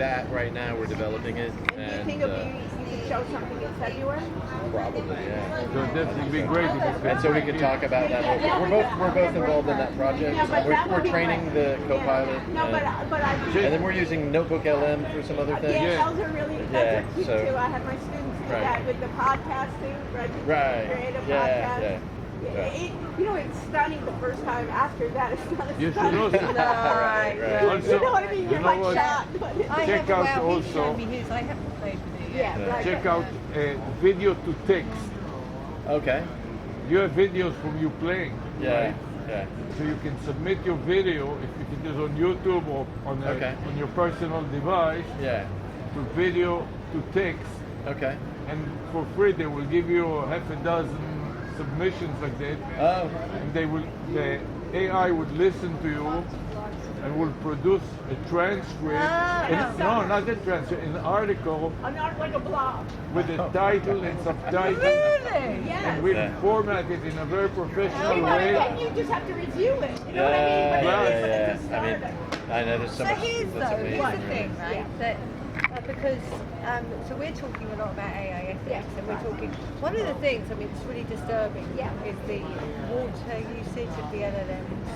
that right now. We're developing it. And do you think you could show something in February? Probably, yeah. So that would be great if you could. And so we can talk about that. We're both involved in that project. Yeah, but that would We're be training great. the co-pilot. No, but I And then we're using Notebook LM for some other things. yeah, those are really Yeah, that's cute so- too. I have my students do Right. that with the podcast too, right? Right. Create a Yeah, podcast. yeah. You know, it's stunning the first time. After that, it's not as You should stunning. also, Right, right. also, You know what I mean? you You're know like what? shocked. But I Check have, out well, he's also- shown me his. I haven't played with it yet. yeah, right. check out video to text. Okay. You have videos from you playing. Yeah. Right? Yeah. So you can submit your video if it is on YouTube or on, Okay. on your personal device Yeah. to video to text, Okay. and for free they will give you half a dozen submissions like that, Oh. and the AI would listen to you and will produce a transcript. No, not a transcript, an article Not like a blog. with a title and subtitles. Really? Yes. And we Yeah. format it in a very professional You know, way. then you just have to review it. You know Yeah, what I mean? But yeah, it's yeah. a I mean, starter. I know there's so So much. here's That's though, amazing. here's the thing, right? Yeah. That because so we're talking a lot about AI ethics, Yeah. and we're talking. One of the things, I mean, it's really disturbing, Yeah. is the water usage of the LLMs,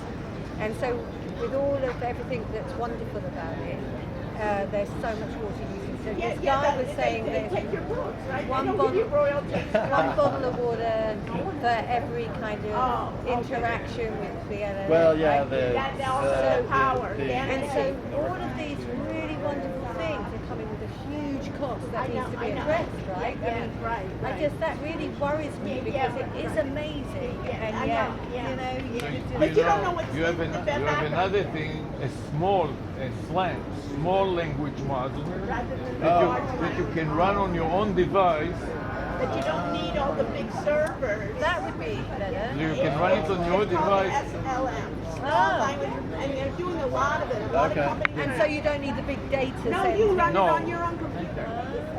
and so with all of everything that's wonderful about it, there's so much water usage. So this guy was saying they that take your books, right? one They don't give you bottle- royalties. one bottle of water for every kind of Oh, okay. interaction with the LLM. Well, yeah, right? That also power. the- Yeah. And so all of these really wonderful things are coming with a huge cost that needs to be addressed, right? Yeah, I mean, right. I just, that really worries me because it is amazing, Yeah, and I yet, know, yeah. you know, you So could But just... you don't know what's you have, in the you have background. another thing, a slang, small language model Rather than that, large that you language can models. run on your own device. That you don't need all the big servers. That would be better. You can run it on your It's called device. SLM, small Oh. language, and they're doing a lot of it. A lot Okay. of companies. And so you don't need the big data no, centers. you run No. it on your own computer.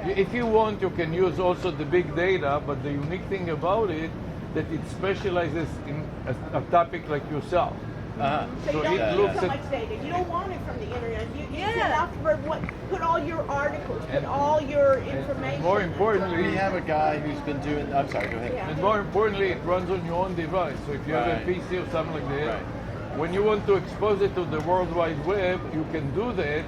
If you want, you can use also the big data, but the unique thing about it that it specializes in a topic like yourself. Uh-huh. So you So don't it need looks so at- much data. You don't want it from the internet. It's Yeah. enough for put all your articles, put And- all your And information. more importantly, We have a guy who's been doing. I'm sorry. Go ahead. Yeah. and more importantly, it runs on your own device. So if you have a Right. PC or something like that, Right. when you want to expose it to the World Wide Web, you can do that,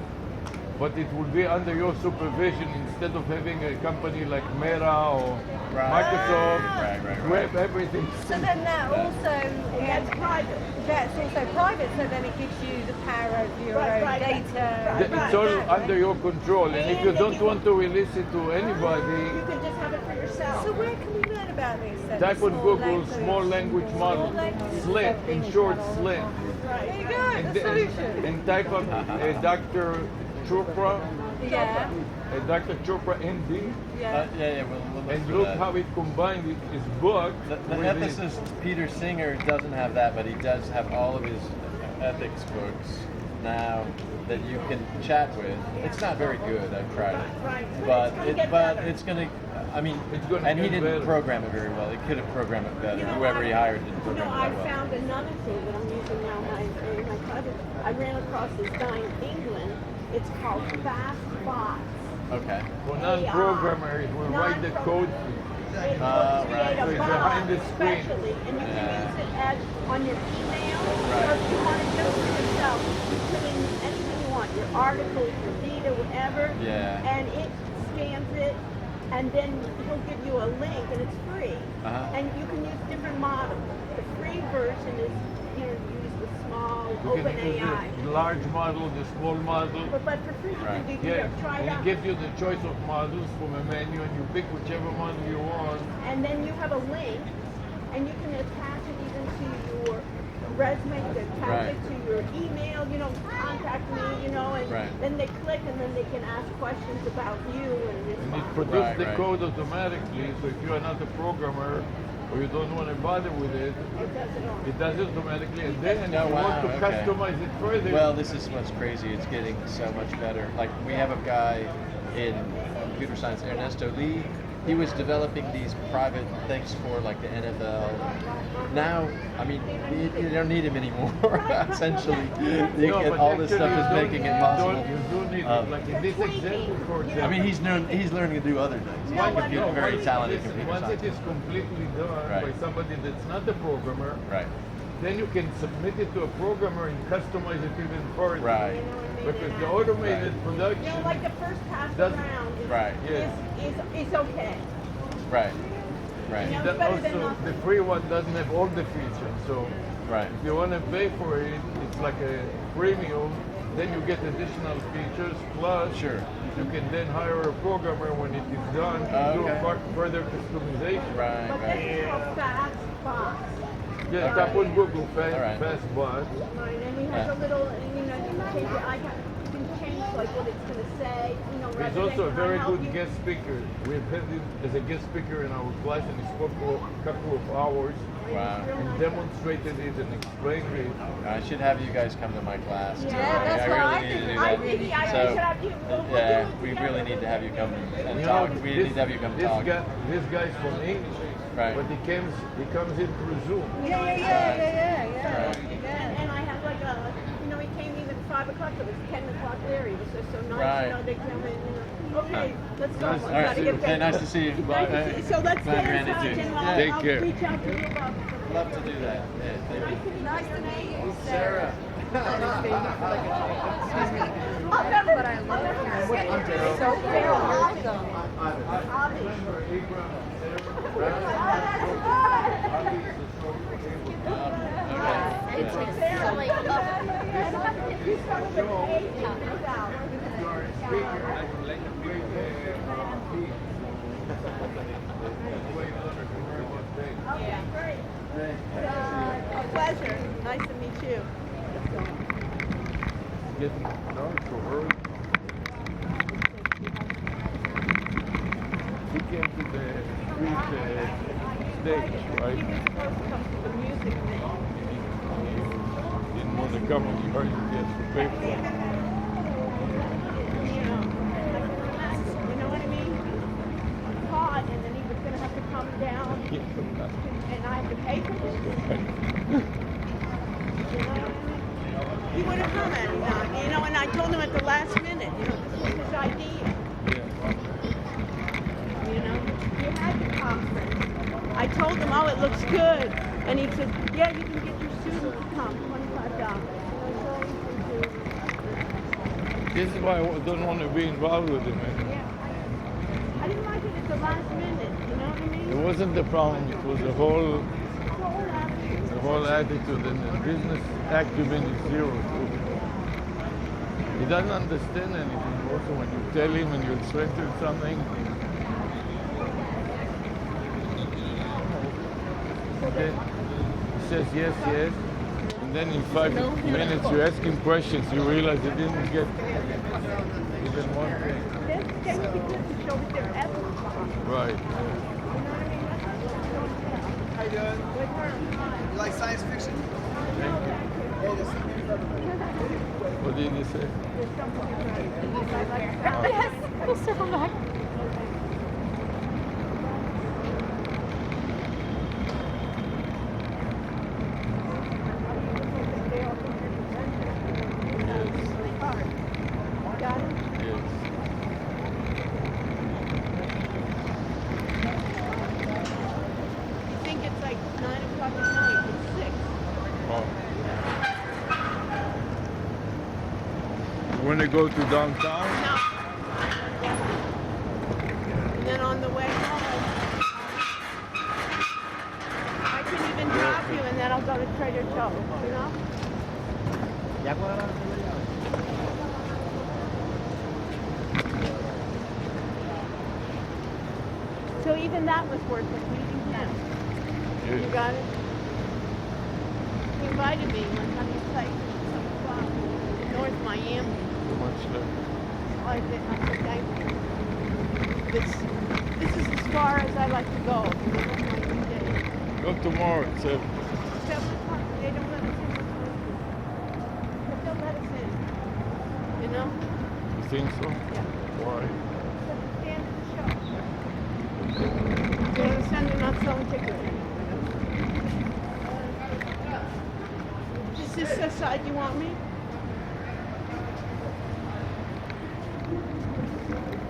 but it will be under your supervision instead of having a company like Meta or Right. Microsoft Right. grab everything. So then that also, That's private. that's also private, so then it gives you the power of your Right, own right, data. right, It's all That, right? under your control, and if And you then don't you- want to release it to You anybody, can just have it for yourself. So where can we learn about this then? type on Small Google small language model, SLIM, in short SLIM. There you go, And, the solution. and type up Dr. Chopra, Yeah, Dr. Chopra MD, yeah. Yeah. We'll look and for look that. how it combined his book The with his- ethicist Peter Singer doesn't have that, but he does have all of his ethics books now that you can chat with. It's not very good. I've tried it, Right. but It's gonna get better. it's gonna. I mean, It's gonna and he get didn't better. program it very well. He could have programmed it better. You know, Whoever he hired didn't You program know, it I that well. found another thing that I'm using now. My cousin, I ran across this guy in England. It's called Fast Bots. Okay. for non-programmers will write the code. It will right. create So a it's bot behind the screen. especially, and you Yeah. can use it as on your email, Right. or if you want to do it for yourself, you put in anything you want, your articles, your data, whatever, Yeah. and it scans it, and then he'll give you a link, and it's free, Uh-huh. and you can use different models. The free version is use the small You can use OpenAI, the large model, the small model. but for free Right. you can Yeah, try it and out. it gives you the choice of models from a menu, and you pick whichever model you want. And then you have a link, and you can attach it even to your resume, you can attach Right. it to your email, contact me, and Right. then they click, and then they can ask questions about you and And it respond. produces Right, the right. code automatically, so if you're not a programmer or you don't want to bother with it, It does it all. it does it automatically. And then if Oh, you wow, want to okay. customize it further, Well, this is what's crazy. It's getting so much better. Like we have a guy in computer science, Ernesto Lee, he was developing these private things for like the NFL. Now, I mean, you don't need him anymore. Essentially, No, but all this actually stuff is you making don't- it possible. You do need it. Like in this example, for example. I mean, he's learning to do other things. He's a very talented computer Once it scientist. is completely done Right. by somebody that's not a programmer, Right. then you can submit it to a programmer and customize it even further. Right. Because the automated You production know, like the first pass Doesn't- around is, Right. is okay. Right. Right. You know, that better than also nothing. the free one doesn't have all the features. So Right. if you want to pay for it, it's like a premium. Then you get additional features. Plus, Sure. you can then hire a programmer when it is done to do Okay. further customization. Right. But Right. this is called fast box. Yeah, tap on Google All right. fast bot. Right, and he has Yeah. a little, you know, you can change it. You can change like what it's going to say. You know, He's rather also a than, very "Can I help good you?" guest speaker. We've had him as a guest speaker in our class and he spoke for a couple of hours Wow. and demonstrated it and explained it. I should have you guys come to my class. too. Yeah, that's I what really I need think. to do I that. think I So, should have you. We'll yeah, do it we together. really need to have you come and You talk. know, We need to have you come this talk. This guy's from English, Right. but he comes in through Zoom. Yeah. Right. And I have like a, you know, he came even 5 o'clock. It was 10 o'clock there. He was just so nice. Right. You know, they come in. You know, okay, let's go. Nice We to All gotta right. see get you. back. Hey, nice to see you. Bye. Nice to see you. So let's Glad get we in ran into touch you. and Yeah. Take I'll care. reach out to you about Love to do that. Yeah, thank you. Nice to meet you. Sarah. I'll never, but I love your so they're awesome. Okay. It's like silly. A pleasure. Nice to meet you. Getting dark so early. He came to the street stage, right? He was supposed to come to the music thing. Didn't want to come when he heard he has to pay for it. You know what I mean? Hot, and then he was going to have to come down, and I have to pay for this. You know what I mean? He would have come at me, you know, and I told him at the last minute, you know, this was his idea. You know, he had the conference. I told him, oh, it looks good. And he said, yeah, you can get your students to come, $25. This is why I don't want to be involved with him. Yeah. I didn't like it at the last minute, you know what I mean? It wasn't the problem, it was the whole attitude, and the business acumen is zero too. He doesn't understand anything also when you tell him and you explain to him something. Okay. He says yes, yes. And then in 5 minutes you ask him questions, you realize he didn't get even one thing. Then we could just show that they're ethics behind. Right. You know what I mean? How you doing? With her. You like science fiction? What did he say? Yes, we'll circle back. Got it? Yes. You think it's like 9 o'clock at night, it's 6. Oh. You want to go to downtown? No. And then on the way home, I can even drop you and then I'll go to Trader Joe's, you know? So even that was worth it, meeting him. You Yes. got it? He invited me one time to play some club in North Miami. Too much left. I said, thank you. This is as far as I like to go. Go tomorrow at 7. 7 o'clock, they don't let us in. But they'll let us in. You know? You think so? Yeah. Why? That's the end of the show. You understand? They're not selling tickets. Is this the side you want me?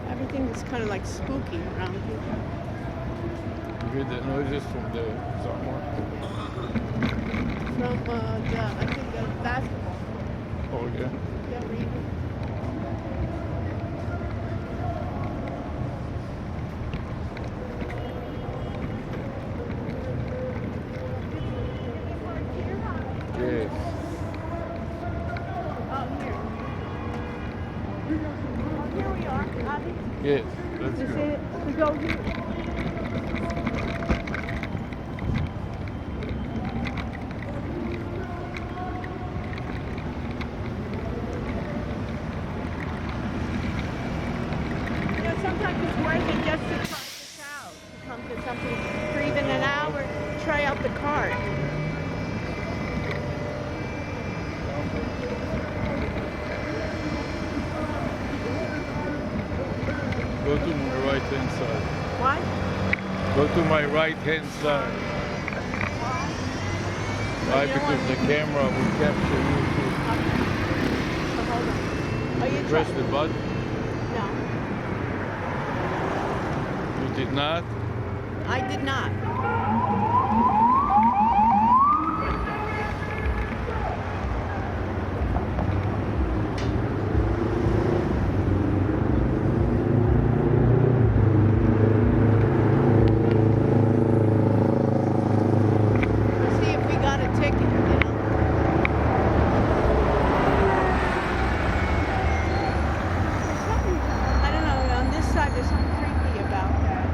Everything is kind of like spooky around here. You hear the noises from the somewhere? From I think the basketball. Oh yeah. Yeah, reading. Yes. Oh, here. Oh, here we are, Abby. Yes. Let's You see go. it? We go here. You know, sometimes it's worth it just to try this out. To come to something for even an hour, try out the cart. Go to my right hand side. Why? Go to my right hand side. Why? You don't Because want- the camera will capture you too. So hold on. Oh, you Press try- the button. No, You did not? I did not. Let's see if we got a ticket, you know. There's something, I don't know, on this side there's something creepy about that.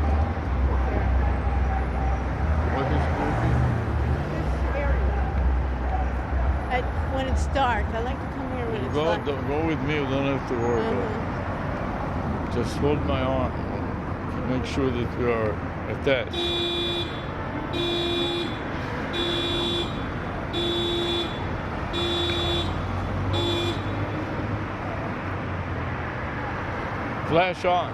What is creepy? This area. When it's dark, I like to come here when it's dark. Go with me, you don't have to worry about Uh-huh. it. Just hold my arm. Make sure that we are attached. Flash on.